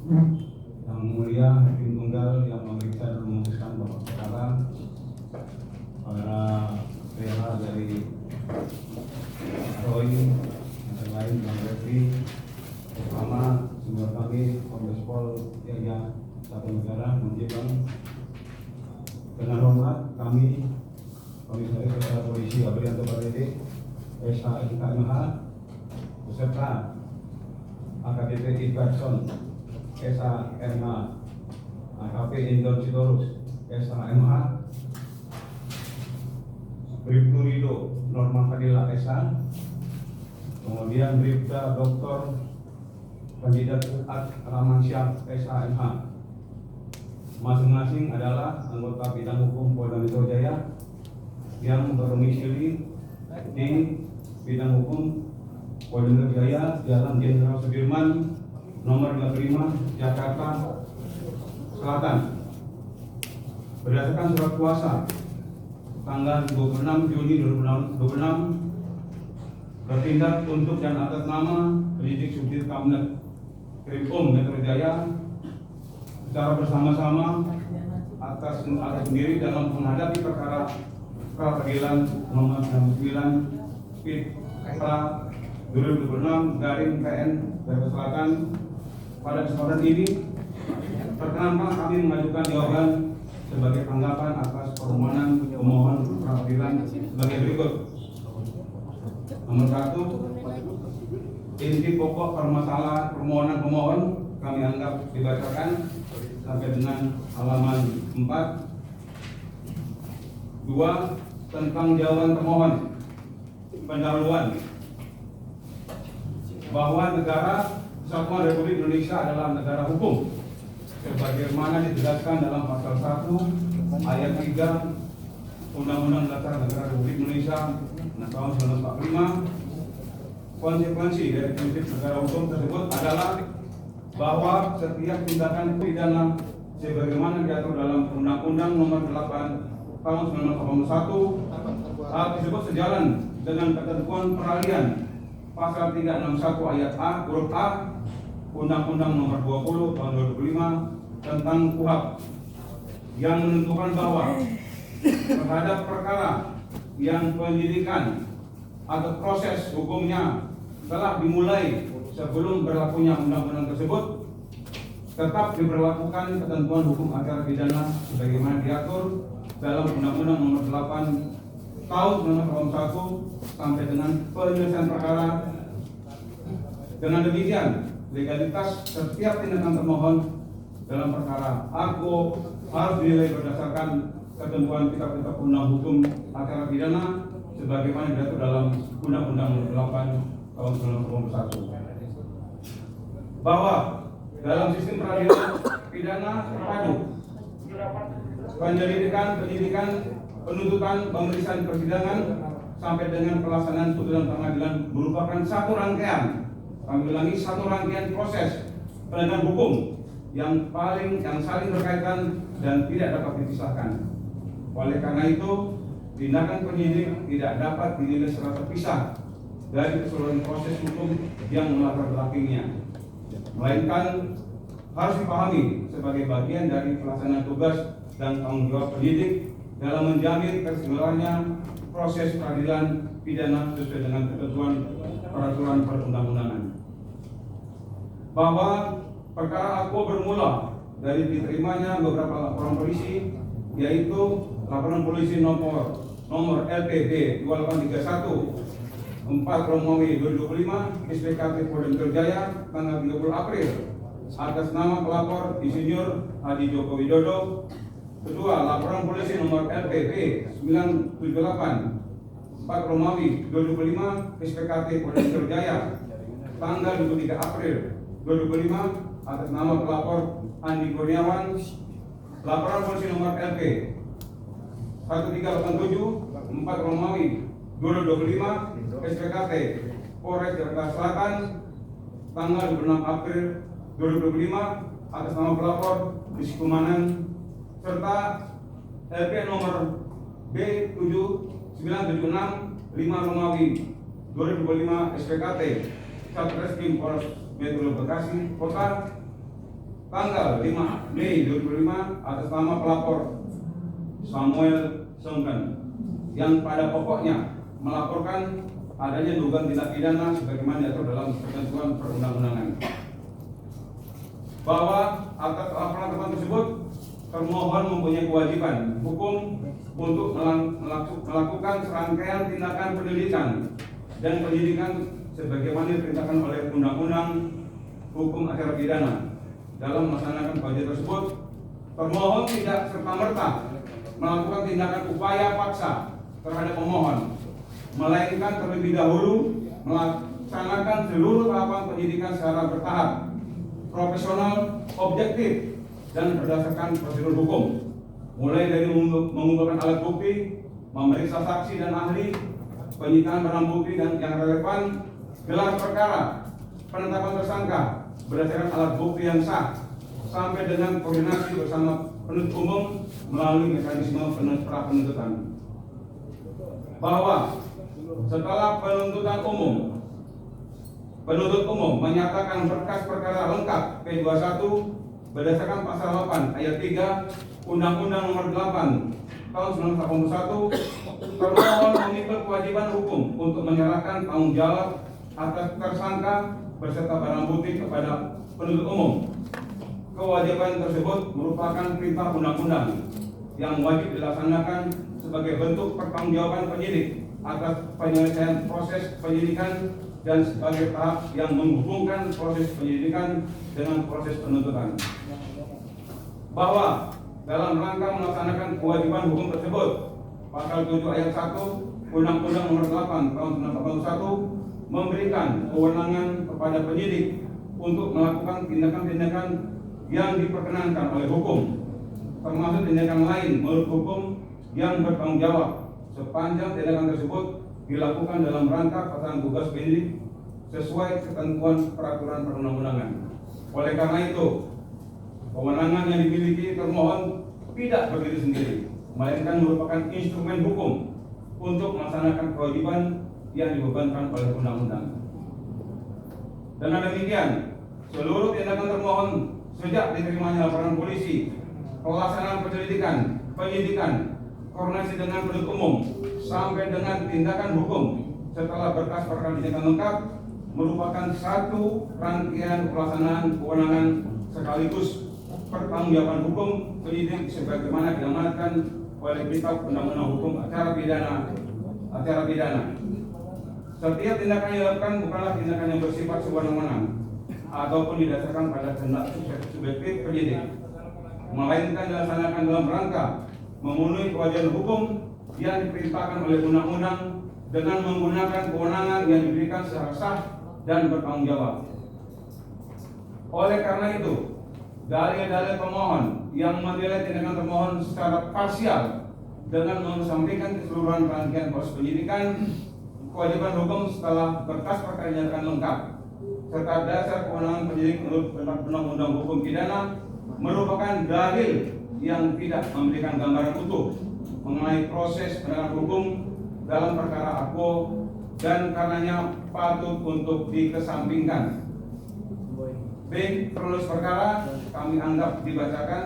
Yang Mulia Hakim Tunggal yang memeriksa dan memutuskan pokok perkara, para PH dari Roy, yang lain Bang Refri, bersama senior kami Kombes Pol Yahya Satu Negara Munjibang. Dengan hormat kami Komisaris Besar Polisi Aprianto Pardede, SHMH, beserta AKBP Ibarson, SHMH, AKP Indon Sitorus, SHMH, Bribtu Rido Norma Fadila SH, kemudian Bribda Dr. Kandidat Fuad Ramansyah SHMH, masing-masing adalah anggota bidang hukum Polda Metro Jaya yang berdomisili di bidang hukum Polda Metro Jaya, Jalan Jenderal Sudirman, nomor 55, Jakarta Selatan. Berdasarkan surat kuasa tanggal 26 Juni 2026, bertindak untuk dan atas nama penyidik Subdit Kabinet Krim Metro Jaya secara bersama-sama atas sendiri dalam menghadapi perkara peradilan nomor 69 PIT Ekra 2026 garing PN Jakarta Selatan. Pada kesempatan ini perkenankan kami mengajukan jawaban sebagai tanggapan atas permohonan pemohon peradilan sebagai berikut. Nomor 1, inti pokok permasalahan permohonan pemohon kami anggap dibacakan sampai dengan halaman 4. 2, tentang jawaban pemohon pendahuluan bahwa negara Kesatuan Republik Indonesia adalah negara hukum sebagaimana ditegaskan dalam pasal 1 ayat 3 Undang-Undang Dasar Negara Republik Indonesia tahun 1945. Konsekuensi dari prinsip negara hukum tersebut adalah bahwa setiap tindakan pidana sebagaimana diatur dalam Undang-Undang Nomor 8 tahun 1981 hal tersebut sejalan dengan ketentuan peralihan pasal 361 ayat A huruf A Undang-Undang Nomor 20 tahun 2005 tentang KUHP yang menentukan bahwa terhadap perkara yang penyidikan atau proses hukumnya telah dimulai sebelum berlakunya undang-undang tersebut, tetap diberlakukan ketentuan hukum acara pidana sebagaimana diatur dalam Undang-Undang Nomor 8 tahun 1991 sampai dengan penyelesaian perkara. Dengan demikian, legalitas setiap tindakan termohon dalam perkara aku harus dinilai berdasarkan ketentuan kitab-kitab undang hukum acara pidana sebagaimana diatur dalam Undang-Undang Nomor 8 tahun 1991. Bahwa dalam sistem peradilan pidana terpadu, penyelidikan, penyidikan, penuntutan, pemeriksaan persidangan sampai dengan pelaksanaan putusan pengadilan merupakan satu rangkaian, kami ulangi, satu rangkaian proses penegakan hukum yang saling berkaitan dan tidak dapat dipisahkan. Oleh karena itu, tindakan penyidik tidak dapat dinilai secara terpisah dari keseluruhan proses hukum yang melatar belakanginya, melainkan harus dipahami sebagai bagian dari pelaksanaan tugas dan tanggung jawab penyidik dalam menjamin keseluruhannya proses peradilan pidana sesuai dengan ketentuan peraturan perundang-undangan. Bahwa perkara aku bermula dari diterimanya beberapa laporan polisi, yaitu laporan polisi nomor LPB 2831 4 Romawi 2025 SPKT Polda Metro Jaya tanggal 30 April atas nama pelapor Insinyur Hadi Joko Widodo. Kedua, laporan polisi nomor LPB 978 4 Romawi 2025 SPKT Polda Metro Jaya tanggal 23 April 2025 atas nama pelapor Andi Kurniawan. Laporan polisi nomor LP 1387 4 Romawi 2025 SPKT Polres Jakarta Selatan tanggal 26 April 2025 atas nama pelapor Rizky Kumanan, serta LP nomor B7976 5 Romawi 2025 SPKT Satreskrim Polres Metro Bekasi Kota tanggal 5 Mei 2005 atas nama pelapor Samuel Songken yang pada pokoknya melaporkan adanya dugaan tindak pidana sebagaimana diatur dalam ketentuan perundang-undangan. Bahwa atas laporan tersebut termohon mempunyai kewajiban hukum untuk melakukan serangkaian tindakan penyelidikan dan penyidikan sebagaimana diperintahkan oleh Undang-Undang Hukum Acara Pidana. Dalam melaksanakan kewajiban tersebut, termohon tidak serta-merta melakukan tindakan upaya paksa terhadap pemohon, melainkan terlebih dahulu melaksanakan seluruh tahapan penyidikan secara bertahap, profesional, objektif, dan berdasarkan prosedur hukum, mulai dari mengumpulkan alat bukti, memeriksa saksi dan ahli, penyitaan barang bukti dan yang relevan, gelar perkara, penetapan tersangka berdasarkan alat bukti yang sah, sampai dengan koordinasi bersama penuntut umum melalui mekanisme pra-penuntutan. Bahwa setelah penuntut umum menyatakan berkas perkara lengkap P21 berdasarkan pasal 8 ayat 3 Undang-Undang Nomor 8 tahun 1981, termohon memikul kewajiban hukum untuk menyerahkan tanggung jawab atas tersangka beserta barang bukti kepada penuntut umum. Kewajiban tersebut merupakan perintah undang-undang yang wajib dilaksanakan sebagai bentuk pertanggungjawaban penyidik atas penyelesaian proses penyidikan dan sebagai tahap yang menghubungkan proses penyidikan dengan proses penuntutan. Bahwa dalam rangka melaksanakan kewajiban hukum tersebut, pasal 7 ayat 1 Undang-Undang Nomor 8 tahun 1981 memberikan kewenangan kepada penyidik untuk melakukan tindakan-tindakan yang diperkenankan oleh hukum, termasuk tindakan lain menurut hukum yang bertanggung jawab sepanjang tindakan tersebut dilakukan dalam rangka pelaksanaan tugas penyidik sesuai ketentuan peraturan perundang-undangan. Oleh karena itu, kewenangan yang dimiliki termohon tidak berdiri sendiri, melainkan merupakan instrumen hukum untuk melaksanakan kewajiban yang dibebankan oleh undang-undang. Dengan demikian, seluruh tindakan termohon sejak diterimanya laporan polisi, pelaksanaan penyelidikan, penyidikan, koordinasi dengan penuntut umum, sampai dengan tindakan hukum setelah berkas perkara dinyatakan lengkap, merupakan satu rangkaian pelaksanaan kewenangan sekaligus pertanggungjawaban hukum penyidik sebagaimana diamanatkan oleh Kitab Undang-Undang Hukum Acara Pidana. Setiap tindakan yang dilakukan bukanlah tindakan yang bersifat sewenang-wenang ataupun didasarkan pada kehendak subjektif penyidik, melainkan dilaksanakan dalam rangka memenuhi kewajiban hukum yang diperintahkan oleh undang-undang dengan menggunakan kewenangan yang diberikan secara sah dan bertanggung jawab. Oleh karena itu, dalil-dalil pemohon yang menilai tindakan termohon secara parsial dengan mengesampingkan keseluruhan rangkaian proses penyidikan, kewajiban hukum setelah berkas perkara dinyatakan lengkap, serta dasar kewenangan penyidik menurut Undang-Undang Hukum Pidana merupakan dalil yang tidak memberikan gambaran utuh mengenai proses penegakan hukum dalam perkara AKO dan karenanya patut untuk dikesampingkan. B. Kronologis perkara kami anggap dibacakan